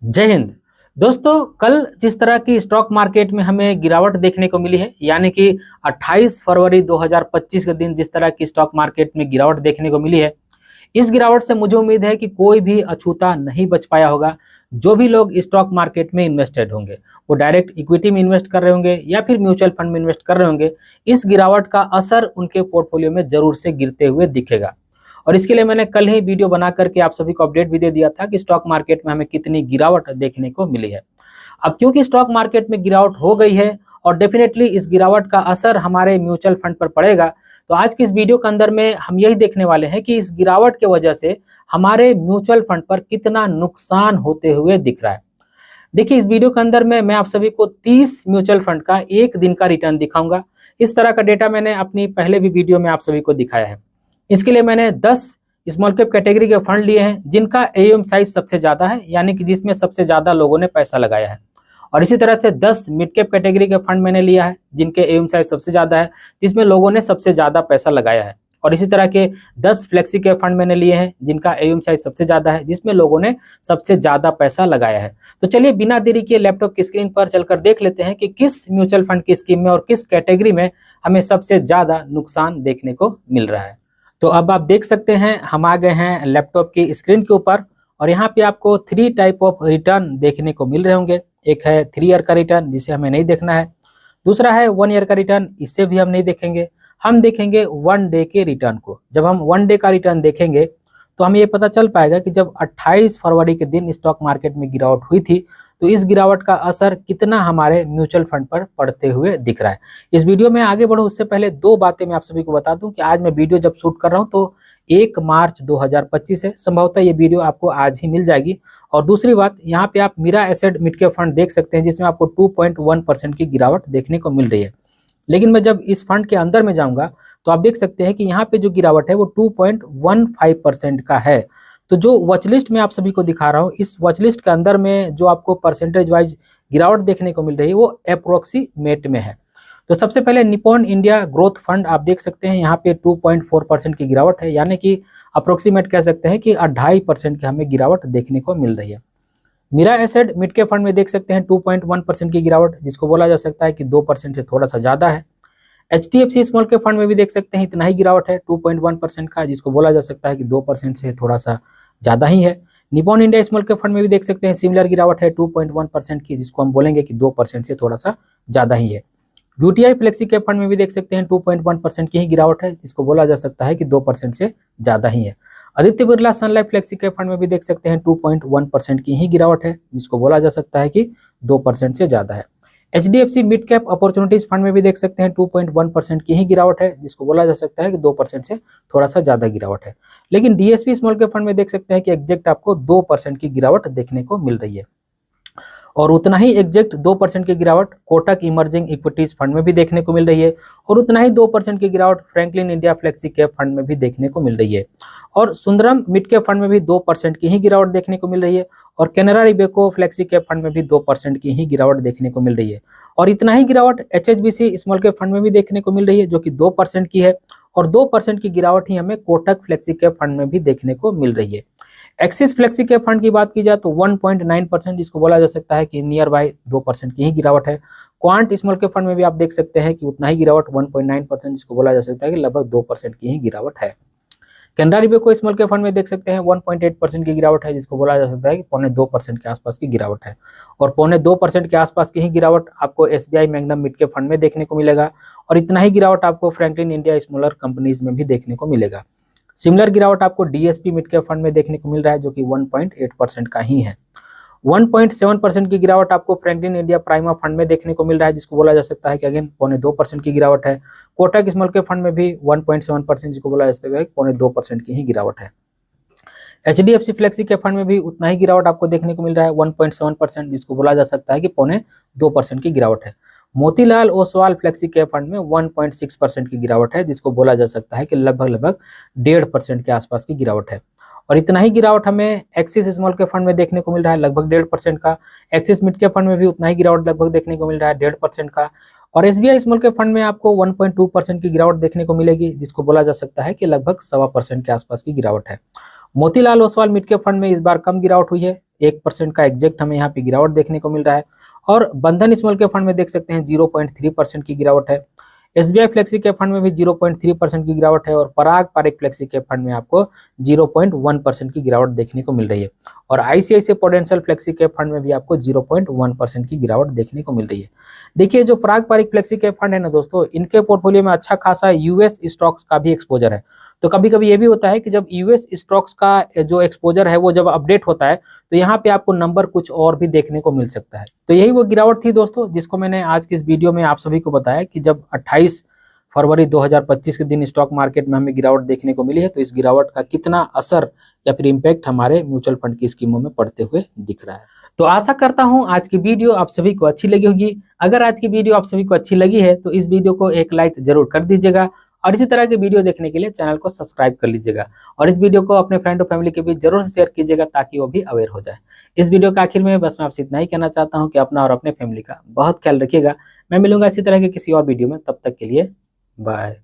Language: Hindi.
जय हिंद। दोस्तों, कल जिस तरह की स्टॉक मार्केट में हमें गिरावट देखने को मिली है, यानी कि 28 फरवरी 2025 के दिन जिस तरह की स्टॉक मार्केट में गिरावट देखने को मिली है, इस गिरावट से मुझे उम्मीद है कि कोई भी अछूता नहीं बच पाया होगा। जो भी लोग स्टॉक मार्केट में इन्वेस्टेड होंगे, वो डायरेक्ट इक्विटी में इन्वेस्ट कर रहे होंगे या फिर म्यूचुअल फंड में इन्वेस्ट कर रहे होंगे, इस गिरावट का असर उनके पोर्टफोलियो में जरूर से गिरते हुए दिखेगा। और इसके लिए मैंने कल ही वीडियो बना करके आप सभी को अपडेट भी दे दिया था कि स्टॉक मार्केट में हमें कितनी गिरावट देखने को मिली है। अब क्योंकि स्टॉक मार्केट में गिरावट हो गई है और डेफिनेटली इस गिरावट का असर हमारे म्यूचुअल फंड पर पड़ेगा, तो आज की इस वीडियो के अंदर में हम यही देखने वाले हैं कि इस गिरावट की वजह से हमारे म्यूचुअल फंड पर कितना नुकसान होते हुए दिख रहा है। देखिए, इस वीडियो के अंदर में मैं आप सभी को 30 म्यूचुअल फंड का एक दिन का रिटर्न दिखाऊंगा। इस तरह का डेटा मैंने अपनी पहले भी वीडियो में आप सभी को दिखाया है। इसके लिए मैंने 10 स्मॉल कैप कैटेगरी के फंड लिए हैं जिनका एयूएम साइज सबसे ज्यादा है, यानी कि जिसमें सबसे ज्यादा लोगों ने पैसा लगाया है। और इसी तरह से 10 मिड कैप कैटेगरी के फंड मैंने लिया है जिनके एयूएम साइज सबसे ज्यादा है, जिसमें लोगों ने सबसे ज्यादा पैसा लगाया है। और इसी तरह के 10 फ्लेक्सी के फंड मैंने लिए हैं जिनका एयूएम साइज सबसे ज्यादा है, जिसमें लोगों ने सबसे ज्यादा पैसा लगाया है। तो चलिए बिना देरी के लैपटॉप की स्क्रीन पर चलकर देख लेते हैं कि किस म्यूचुअल फंड की स्कीम में और किस कैटेगरी में हमें सबसे ज्यादा नुकसान देखने को मिल रहा है। तो अब आप देख सकते हैं हम आ गए हैं लैपटॉप की स्क्रीन के ऊपर, और यहाँ पे आपको 3 टाइप ऑफ रिटर्न देखने को मिल रहे होंगे। एक है 3 ईयर का रिटर्न, जिसे हमें नहीं देखना है। दूसरा है 1 ईयर का रिटर्न, इससे भी हम नहीं देखेंगे। हम देखेंगे 1 डे के रिटर्न को। जब हम 1 डे का रिटर्न देखेंगे तो हमें ये पता चल पाएगा कि जब 28 फरवरी के दिन स्टॉक मार्केट में गिरावट हुई थी, तो इस गिरावट का असर कितना हमारे म्यूचुअल फंड पर पड़ते हुए दिख रहा है। इस वीडियो में आगे बढ़ूं उससे पहले 2 बातें मैं आप सभी को बता दूं कि आज मैं वीडियो जब शूट कर रहा हूं तो 1 मार्च 2025 है। संभवतः ये वीडियो आपको आज ही मिल जाएगी। और दूसरी बात, यहाँ पे आप Mirae Asset mid cap fund देख सकते हैं जिसमें आपको 2.1% की गिरावट देखने को मिल रही है। लेकिन मैं जब इस फंड के अंदर में जाऊंगा तो आप देख सकते हैं कि यहाँ पे जो गिरावट है वो 2.15% का है। तो जो वॉचलिस्ट मैं आप सभी को दिखा रहा हूँ, इस वॉचलिस्ट के अंदर में जो आपको परसेंटेज वाइज गिरावट देखने को मिल रही है वो अप्रोक्सीमेट में है। तो सबसे पहले निप्पॉन इंडिया ग्रोथ फंड आप देख सकते हैं, यहाँ पे 2.4% की गिरावट है, यानी कि अप्रोक्सीमेट कह सकते हैं कि 2.5% की हमें गिरावट देखने को मिल रही है। Mirae Asset mid cap fund में देख सकते हैं 2.1% की गिरावट, जिसको बोला जा सकता है कि 2% से थोड़ा सा ज्यादा है। HDFC स्मॉल कैप फंड में भी देख सकते हैं इतना ही गिरावट है 2.1% का, जिसको बोला जा सकता है कि 2% से थोड़ा सा ज़्यादा ही है। Nippon India small cap fund में भी देख सकते हैं सिमिलर गिरावट है 2.1% की, जिसको हम बोलेंगे कि 2% से थोड़ा सा ज़्यादा ही है। यूटीआई फ्लेक्सी कैप फंड में भी देख सकते हैं 2.1% की ही गिरावट है, जिसको बोला जा सकता है कि 2% से ज़्यादा ही है। आदित्य बिरला सन लाइफ फ्लेक्सी कैप फंड में भी देख सकते हैं 2.1% की ही गिरावट है, जिसको बोला जा सकता है कि 2% से ज़्यादा है। HDFC mid cap opportunities fund में भी देख सकते हैं 2.1% की ही गिरावट है, जिसको बोला जा सकता है कि 2% से थोड़ा सा ज्यादा गिरावट है। लेकिन DSP स्मॉल कैप फंड में देख सकते हैं कि एग्जैक्ट आपको 2% की गिरावट देखने को मिल रही है। और उतना ही एग्जैक्ट 2% की गिरावट कोटक इमर्जिंग इक्विटीज फंड में भी देखने को मिल रही है, और उतना ही 2% की गिरावट Franklin India flexi cap fund में भी देखने को मिल रही है। और सुंदरम मिड कैप फंड में भी 2% की ही गिरावट देखने को मिल रही है, और कैनरा रिबेको फ्लेक्सी कैप फंड में भी 2% की ही गिरावट देखने को मिल रही है। और इतना ही गिरावट HSBC स्मॉल कैप फंड में भी देखने को मिल रही है, जो कि 2% की है, और 2% की गिरावट ही हमें कोटक फ्लेक्सी कैप फंड में भी देखने को मिल रही है। एक्सिस फ्लेक्सी कैप फंड की बात की जाए तो 1.9%, जिसको बोला जा सकता है कि नियर बाय 2% की ही गिरावट है। क्वांट स्मॉल कैप फंड में भी आप देख सकते हैं कि उतना ही गिरावट 1.9%, जिसको बोला जा सकता है कि लगभग 2% की ही गिरावट है। कैनरा रिबेको स्मॉल कैप फंड में देख सकते हैं 1.8% की गिरावट है, जिसको बोला जा सकता है कि 1.25% के आसपास की गिरावट है। और 1.2% के आसपास की ही गिरावट आपको SBI magnum mid cap fund में देखने को मिलेगा, और इतना ही गिरावट आपको फ्रैंकलिन इंडिया स्मॉलर कंपनीज में भी देखने को मिलेगा। सिमिलर गिरावट आपको DSP मिड कैप फंड में देखने को मिल रहा है, जो कि 1.8% का ही है। 1.7% की गिरावट आपको फ्रैंकलिन इंडिया प्राइमा फंड में देखने को मिल रहा है, जिसको बोला जा सकता है कि अगेन 0.2% की गिरावट है। कोटक स्मॉल कैप फंड में भी 1.7%, जिसको बोला जा सकता है कि 0.2% की ही गिरावट है। HDFC फ्लेक्सी कैप फंड में भी उतना ही गिरावट आपको देखने को मिल रहा है 1.7%, जिसको बोला जा सकता है कि 0.2% की गिरावट है। Motilal Oswal flexi cap fund में 1.6% की गिरावट है, जिसको बोला जा सकता है कि लगभग 1.5% के आसपास की गिरावट है। और इतना ही गिरावट हमें एक्सिस स्मॉल कैप फंड में देखने को मिल रहा है, लगभग 1.5% का। एक्सिस मिड कैप फंड में भी उतना ही गिरावट लगभग देखने को मिल रहा है, 1.5% का। और SBI स्मॉल कैप फंड में आपको 1.2% की गिरावट देखने को मिलेगी, जिसको बोला जा सकता है कि लगभग 1.25% के आसपास की गिरावट है। Motilal Oswal mid cap fund में इस बार कम गिरावट हुई है, 1% का एग्जैक्ट हमें यहाँ पे गिरावट देखने को मिल रहा है। और बंधन स्मॉल कैप फंड में देख सकते हैं 0.3% की गिरावट है। एसबीआई फ्लेक्सी कैप फंड में भी 0.3% की गिरावट है। और पराग पारिक फ्लेक्सी कैप फंड में आपको 0.1% की गिरावट देखने को मिल रही है। और ICICI prudential flexi cap fund में भी आपको 0.1% की गिरावट देखने को मिल रही है। देखिए, जो पराग पारिक फ्लेक्सी कैप फंड है ना दोस्तों, इनके पोर्टफोलियो में अच्छा खासा यूएस स्टॉक्स का भी एक्सपोजर है। तो कभी कभी ये भी होता है कि जब यूएस स्टॉक्स का जो एक्सपोजर है वो जब अपडेट होता है तो यहाँ पे आपको नंबर कुछ और भी देखने को मिल सकता है। तो यही वो गिरावट थी दोस्तों, जिसको मैंने आज की इस वीडियो में आप सभी को बताया कि जब 28 फरवरी 2025 के दिन स्टॉक मार्केट में हमें गिरावट देखने को मिली है, तो इस गिरावट का कितना असर या फिर इम्पैक्ट हमारे म्यूचुअल फंड की स्कीमों में पड़ते हुए दिख रहा है। तो आशा करता हूं आज की वीडियो आप सभी को अच्छी लगी होगी। अगर आज की वीडियो आप सभी को अच्छी लगी है तो इस वीडियो को एक लाइक जरूर कर दीजिएगा और इसी तरह के वीडियो देखने के लिए चैनल को सब्सक्राइब कर लीजिएगा और इस वीडियो को अपने फ्रेंड और फैमिली के बीच जरूर शेयर कीजिएगा ताकि वो भी अवेयर हो जाए। इस वीडियो के आखिर में बस मैं आपसे इतना ही कहना चाहता हूँ कि अपना और अपने फैमिली का बहुत ख्याल रखिएगा। मैं मिलूंगा इसी तरह के किसी और वीडियो में, तब तक के लिए बाय।